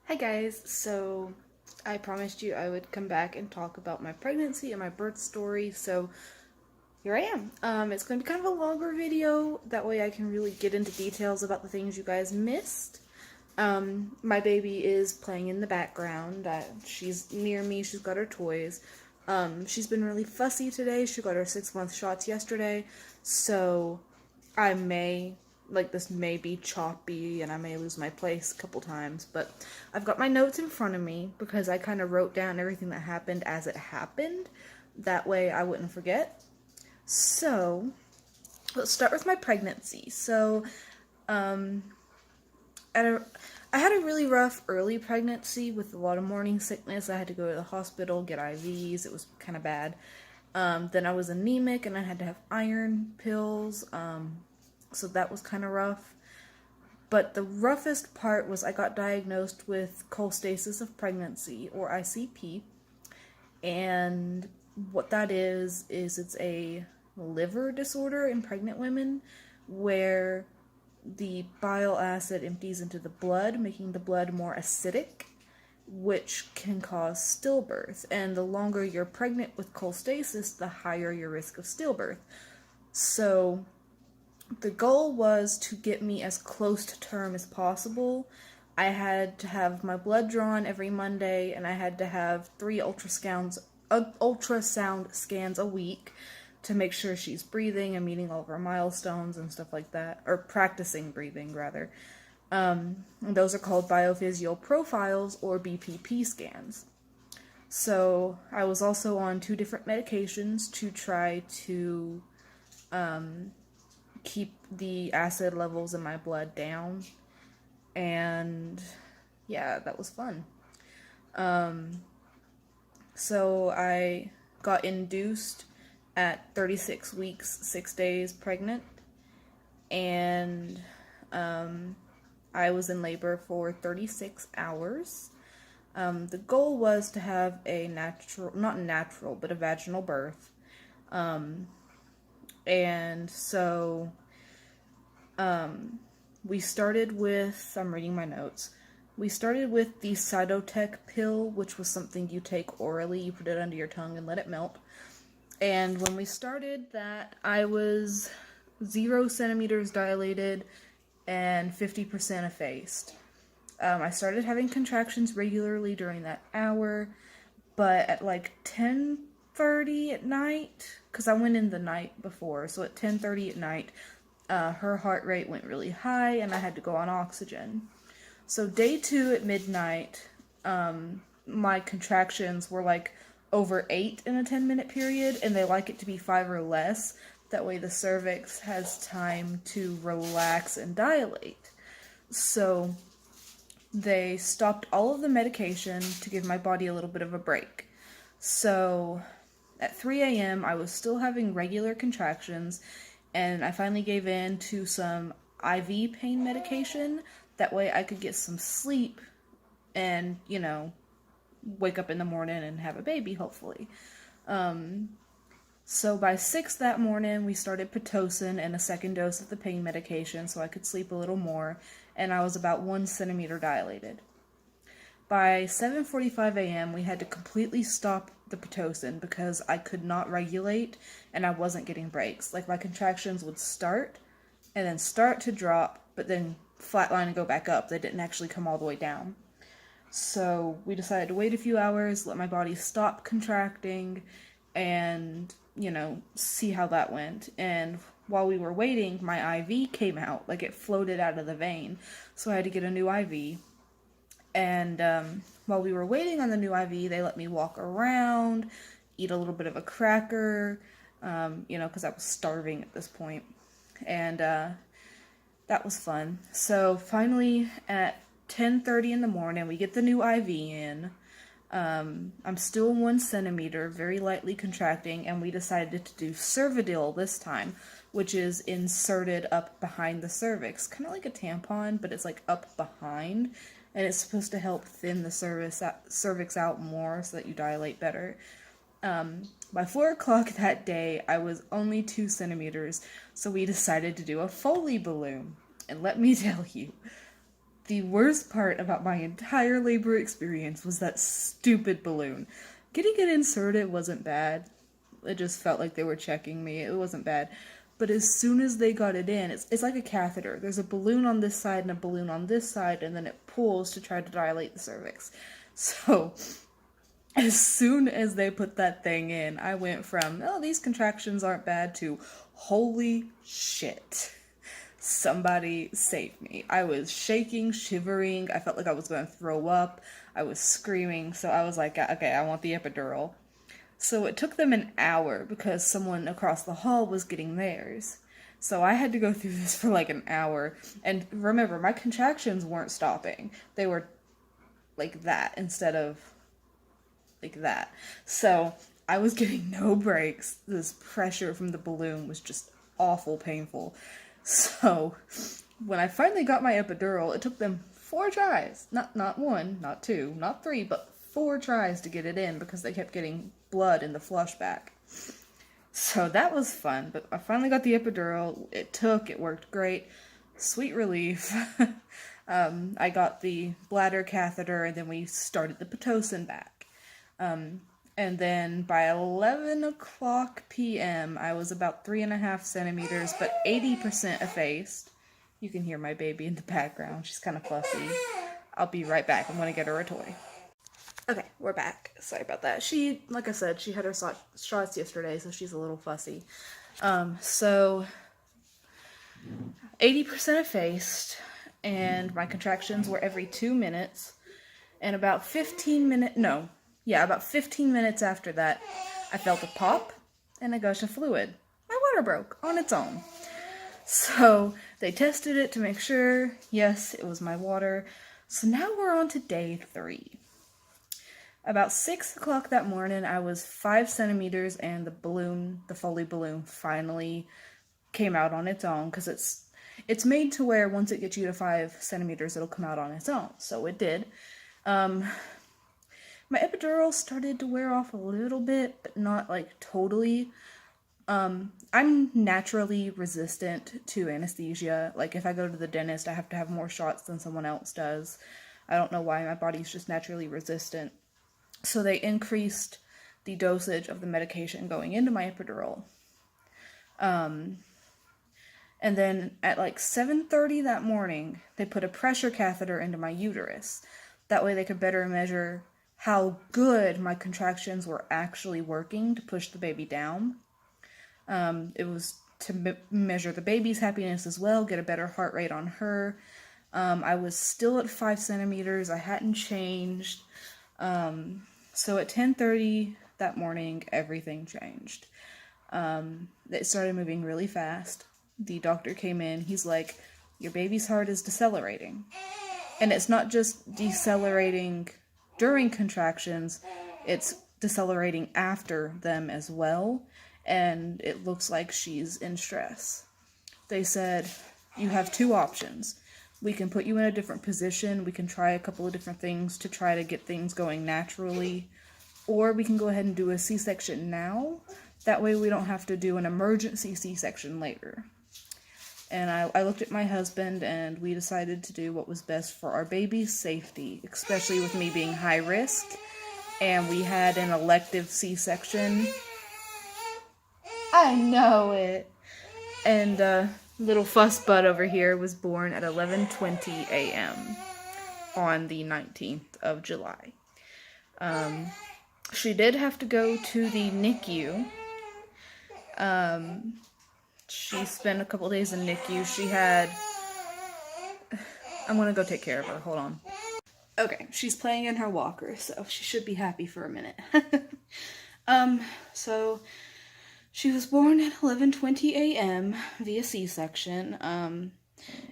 Hi guys, so I promised you I would come back and talk about my pregnancy and my birth story, so here I am. It's going to be kind of a longer video, that way I can really get into details about the things you guys missed. My baby is playing in the background. She's near me, she's got her toys. She's been really fussy today, she got her 6-month shots yesterday, so this may be choppy and I may lose my place a couple times, but I've got my notes in front of me because I kind of wrote down everything that happened as it happened. That way I wouldn't forget. So, let's start with my pregnancy. Um, I had a really rough early pregnancy with a lot of morning sickness. I had to go to the hospital, get IVs. It was kind of bad. Then I was anemic and I had to have iron pills. So that was kind of rough. But the roughest part was I got diagnosed with cholestasis of pregnancy, or ICP. And what that is it's a liver disorder in pregnant women where the bile acid empties into the blood, making the blood more acidic, which can cause stillbirth. And the longer you're pregnant with cholestasis, the higher your risk of stillbirth. So the goal was to get me as close to term as possible. I had to have my blood drawn every Monday, and I had to have 3 ultrasound scans a week to make sure she's breathing and meeting all of her milestones and stuff like that, or practicing breathing rather. And those are called biophysical profiles, or BPP scans. So I was also on 2 different medications to try to keep the acid levels in my blood down, and yeah, that was fun. So I got induced at 36 weeks, 6 days pregnant, and I was in labor for 36 hours. The goal was to have a not natural, but a vaginal birth. And so we started with, I'm reading my notes, we started with the Cytotec pill, which was something you take orally. You put it under your tongue and let it melt. And when we started that, I was 0 centimeters dilated and 50% effaced. I started having contractions regularly during that hour, but at like 10:30 at night, because I went in the night before, so at 10:30 at night, her heart rate went really high and I had to go on oxygen. So day 2 at midnight, my contractions were like over 8 in a 10-minute period, and they like it to be 5 or less. That way the cervix has time to relax and dilate. So they stopped all of the medication to give my body a little bit of a break. So at 3 a.m. I was still having regular contractions, and I finally gave in to some IV pain medication. That way I could get some sleep and, wake up in the morning and have a baby, hopefully. So by 6 that morning, we started Pitocin and a second dose of the pain medication so I could sleep a little more, and I was about 1 centimeter dilated. By 7:45 a.m., we had to completely stop the Pitocin because I could not regulate and I wasn't getting breaks. Like, my contractions would start and then start to drop, but then flatline and go back up. They didn't actually come all the way down. So we decided to wait a few hours, let my body stop contracting, and, see how that went. And while we were waiting, my IV came out, like it floated out of the vein. So I had to get a new IV. And while we were waiting on the new IV, they let me walk around, eat a little bit of a cracker, because I was starving at this point. And that was fun. So finally, at 10:30 in the morning, we get the new IV in. I'm still 1 centimeter, very lightly contracting, and we decided to do Cervidil this time, which is inserted up behind the cervix. Kind of like a tampon, but it's like up behind, and it's supposed to help thin the cervix out more so that you dilate better. By 4 o'clock that day, I was only 2 centimeters, so we decided to do a Foley balloon. And let me tell you, the worst part about my entire labor experience was that stupid balloon. Getting it inserted wasn't bad. It just felt like they were checking me. It wasn't bad. But as soon as they got it in, it's like a catheter. There's a balloon on this side and a balloon on this side, and then it pulls to try to dilate the cervix. So, as soon as they put that thing in, I went from, oh, these contractions aren't bad, to, holy shit. Somebody save me. I was shaking, shivering. I felt like I was going to throw up. I was screaming. So I was like, okay, I want the epidural. So it took them an hour because someone across the hall was getting theirs. So I had to go through this for like an hour. And remember, my contractions weren't stopping. They were like that instead of like that. So I was getting no breaks. This pressure from the balloon was just awful painful. So when I finally got my epidural, it took them 4 tries. Not 1, not 2, not 3, but 4 tries to get it in because they kept getting blood in the flush back. So that was fun, but I finally got the epidural. It worked great. Sweet relief. I got the bladder catheter, and then we started the Pitocin back. And then by 11 o'clock p.m., I was about 3.5 centimeters, but 80% effaced. You can hear my baby in the background. She's kind of fussy. I'll be right back. I'm going to get her a toy. Okay, we're back. Sorry about that. She, like I said, she had her shots yesterday, so she's a little fussy. So 80% effaced, and my contractions were every 2 minutes, and about 15 minutes after that, I felt a pop and a gush of fluid. My water broke on its own. So they tested it to make sure. Yes, it was my water. So now we're on to day 3. About 6 o'clock that morning, I was 5 centimeters, and the Foley balloon finally came out on its own, because it's made to where once it gets you to 5 centimeters, it'll come out on its own. So it did. My epidural started to wear off a little bit, but not like totally. I'm naturally resistant to anesthesia. Like if I go to the dentist, I have to have more shots than someone else does. I don't know why, my body's just naturally resistant. So they increased the dosage of the medication going into my epidural. And then at like 7:30 that morning, they put a pressure catheter into my uterus. That way they could better measure how good my contractions were actually working to push the baby down. It was to measure the baby's happiness as well, get a better heart rate on her. I was still at 5 centimeters. I hadn't changed. So at 10:30 that morning, everything changed. It started moving really fast. The doctor came in. He's like, your baby's heart is decelerating. And it's not just decelerating during contractions, it's decelerating after them as well. And it looks like she's in stress. They said, you have 2 options. We can put you in a different position. We can try a couple of different things to try to get things going naturally. Or we can go ahead and do a C-section now. That way we don't have to do an emergency C-section later. And I looked at my husband, and we decided to do what was best for our baby's safety, especially with me being high risk. And we had an elective C-section. I know it. And little fuss bud over here was born at 11:20 a.m. on the 19th of July. She did have to go to the NICU. She spent a couple days in NICU. I'm gonna go take care of her. Hold on. Okay, she's playing in her walker, so she should be happy for a minute. So she was born at 11:20 a.m. via C-section.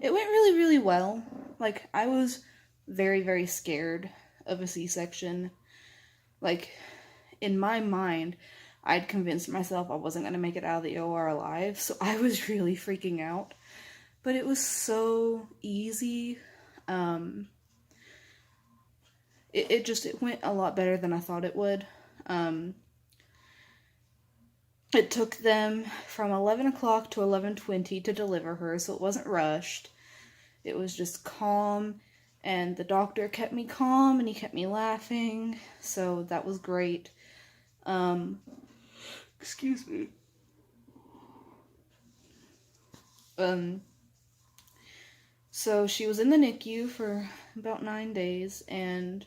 It went really, really well. Like, I was very, very scared of a C-section. Like, in my mind, I'd convinced myself I wasn't going to make it out of the OR alive, so I was really freaking out. But it was so easy. It went a lot better than I thought it would. It took them from 11 o'clock to 11:20 to deliver her, so it wasn't rushed. It was just calm And the doctor kept me calm and he kept me laughing, so that was great. Excuse me. So she was in the NICU for about 9 days, and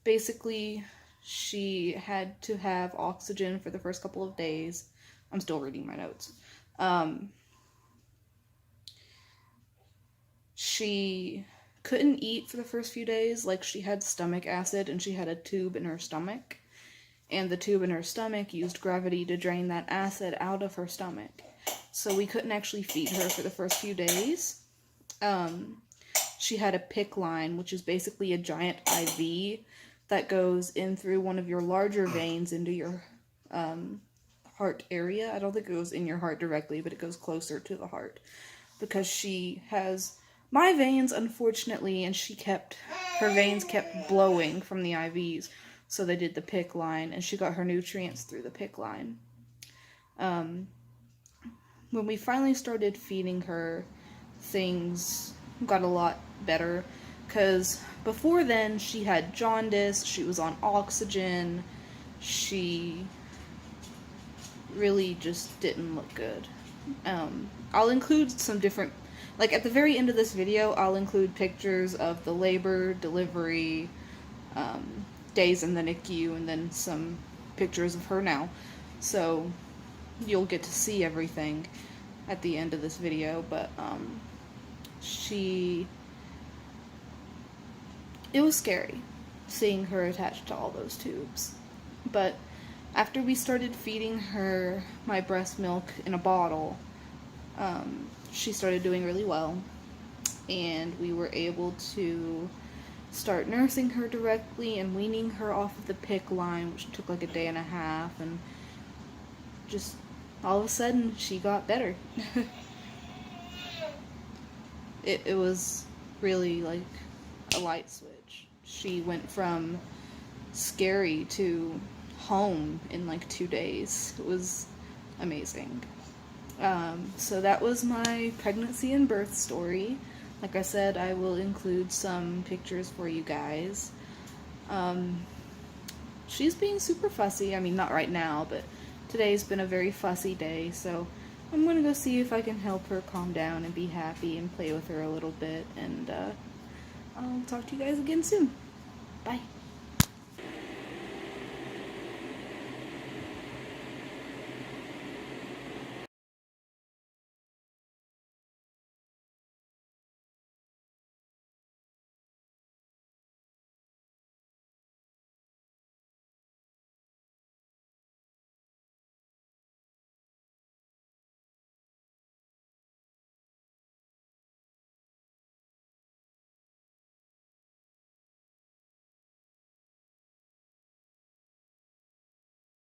basically she had to have oxygen for the first couple of days. I'm still reading my notes. She couldn't eat for the first few days. Like, she had stomach acid and she had a tube in her stomach. And the tube in her stomach used gravity to drain that acid out of her stomach. So we couldn't actually feed her for the first few days. She had a PICC line, which is basically a giant IV that goes in through one of your larger veins into your heart area. I don't think it goes in your heart directly, but it goes closer to the heart. Because she has my veins, unfortunately, and her veins kept blowing from the IVs. So they did the PICC line, and she got her nutrients through the PICC line. When we finally started feeding her, things got a lot better, because before then she had jaundice, she was on oxygen, she really just didn't look good. I'll include some different, like at the very end of this video, I'll include pictures of the labor, delivery, days in the NICU, and then some pictures of her now. So you'll get to see everything at the end of this video, but it was scary seeing her attached to all those tubes. But after we started feeding her my breast milk in a bottle, she started doing really well, and we were able to start nursing her directly and weaning her off of the PICC line, which took like a day and a half, and just all of a sudden she got better. It was really like a light switch. She went from scary to home in like 2 days. It was amazing. So that was my pregnancy and birth story. Like I said, I will include some pictures for you guys. She's being super fussy. I mean, not right now, but today's been a very fussy day, so I'm gonna go see if I can help her calm down and be happy and play with her a little bit, and I'll talk to you guys again soon. Bye.